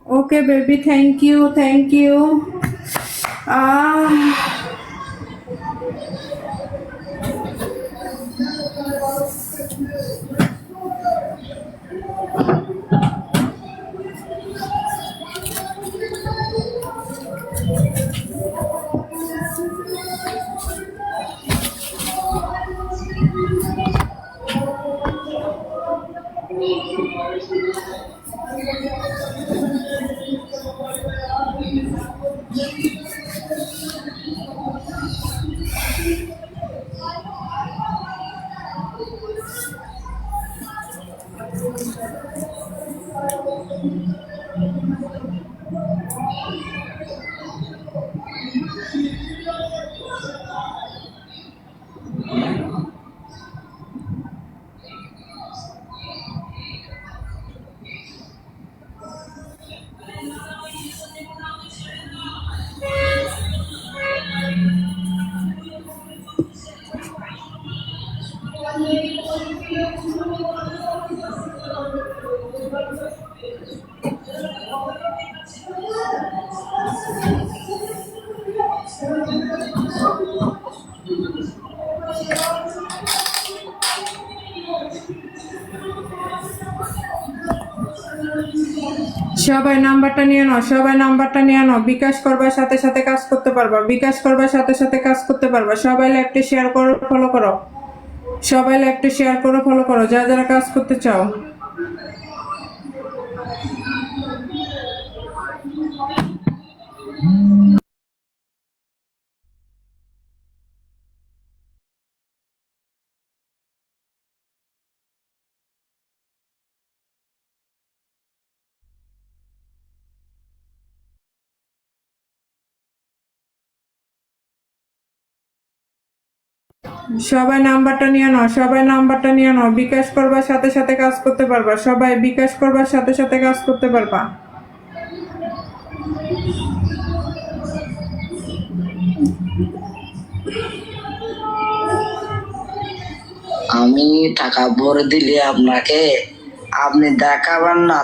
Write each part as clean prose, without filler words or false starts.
Okay, baby. Thank you. Thank you. Ah. সবাই নাম্বারটা নিয়ে নাও, সবাই নাম্বারটা নিয়ে নাও। বিকাশ করবার সাথে সাথে কাজ করতে পারবা, বিকাশ করবার সাথে সাথে কাজ করতে পারবা। সবাই লাইভটা শেয়ার করো, ফলো করো। সবাই লাইভটা শেয়ার করো, ফলো করো, যারা যারা কাজ করতে চাও। সবাই নাম্বারটা নিয়ে নাও, সবাই নাম্বারটা নিয়ে নাও। বিকাশ করবার সাথে সাথে কাজ করতে পারবা। সবাই বিকাশ করবার সাথে সাথে কাজ করতে পারবা। আমি টাকা ভরে দিলে আপনাকে আপনি দেখাবেন না।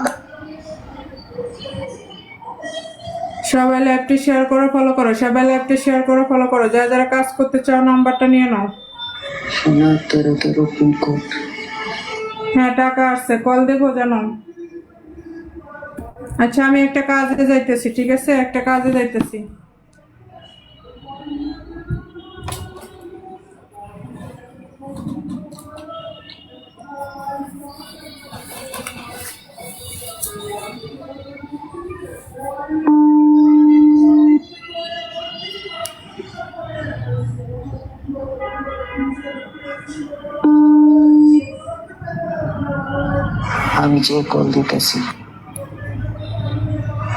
সবাই লাইভটি শেয়ার করো, ফলো করো। সবাই লাইভটি শেয়ার করো, ফলো করো, যারা যারা কাজ করতে চাও নাম্বারটা নিয়ে নাও। হ্যাঁ, টাকা আসছে, কল দেখো জানো। আচ্ছা, আমি একটা কাজে যাইতেছি, ঠিক আছে? একটা কাজে যাইতেছি।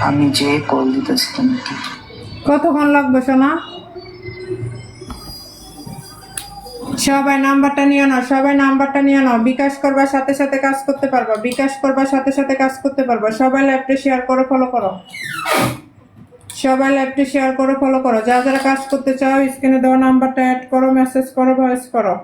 আমি যে কল দিতেছি তোমাকে। কতক্ষণ লাগবে সোনা? সবাই নাম্বারটা নিয়ে নাও, সবাই নাম্বারটা নিয়ে নাও। বিকাশ করবার সাথে সাথে কাজ করতে পারবা, বিকাশ করবার সাথে সাথে কাজ করতে পারবা। সবাই লাইভটা শেয়ার করো, ফলো করো। সবাই লাইভটা শেয়ার করো, ফলো করো, যারা যারা কাজ করতে চাও স্ক্রিনে দেওয়া নাম্বারটা অ্যাড করো, মেসেজ করো, ভয়েস করো।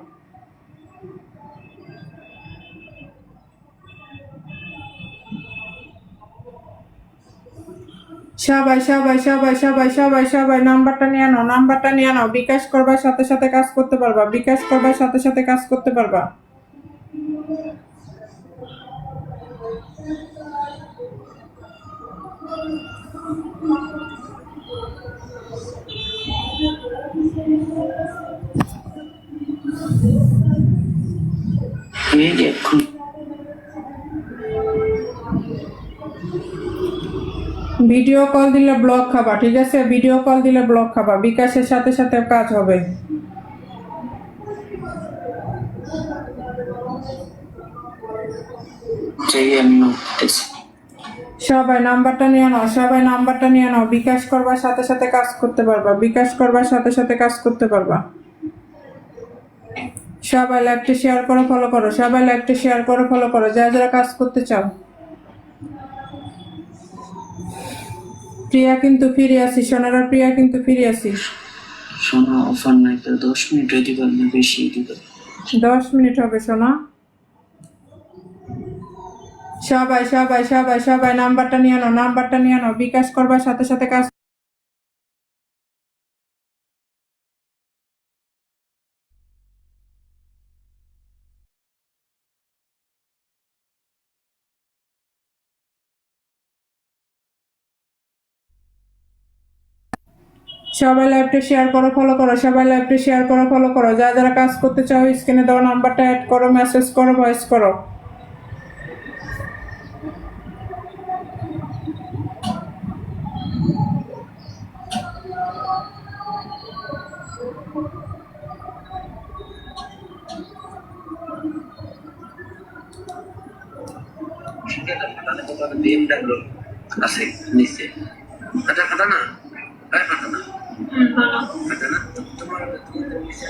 সবাই সবাই সবাই সবাই সবাই সবাই নাম্বারটা নিয়ে নাও, নাম্বারটা নিয়ে নাও। বিকাশ করবার সাথে সাথে কাজ করতে পারবা, বিকাশ করবার সাথে সাথে কাজ করতে পারবা। ভিডিও কল দিলে ব্লক খাবা, ঠিক আছে? ভিডিও কল দিলে ব্লক খাবা। বিকাশের সাথে সাথে কাজ হবে। সবাই নাম্বারটা নিয়ে নাও, সবাই নাম্বারটা নিয়ে নাও। বিকাশ করবার সাথে সাথে কাজ করতে পারবা, বিকাশ করবার সাথে সাথে কাজ করতে পারবা। সবাই লাইভটা শেয়ার করো, ফলো করো। সবাই লাইভটা শেয়ার করো, ফলো করো, যারা যারা কাজ করতে চাও। প্রিয়া কিন্তু ফিরে আসি, সোনারা প্রিয়া কিন্তু ফিরে আসি। শোনো, অফার নাই তো 10 মিনিট হইতে পারবে, বেশি দিবে। 10 মিনিট হবে সোনা। সবাই সবাই সবাই সবাই নাম্বারটা নিয়ে নাও, নাম্বারটা নিয়ে নাও। বিকাশ করবার সাথে সাথে কাজ। সবাই লাইভটা শেয়ার করো, ফলো করো। সবাই লাইভটা শেয়ার করো, ফলো করো। যারা যারা কাজ করতে চাও স্ক্রিনে দেওয়া নাম্বারটা অ্যাড করো, মেসেজ করো, ভয়েস করো। BMW আছে নিচে, ফাটা ফাটা না, ফাটা না, ফাটা না, তোমার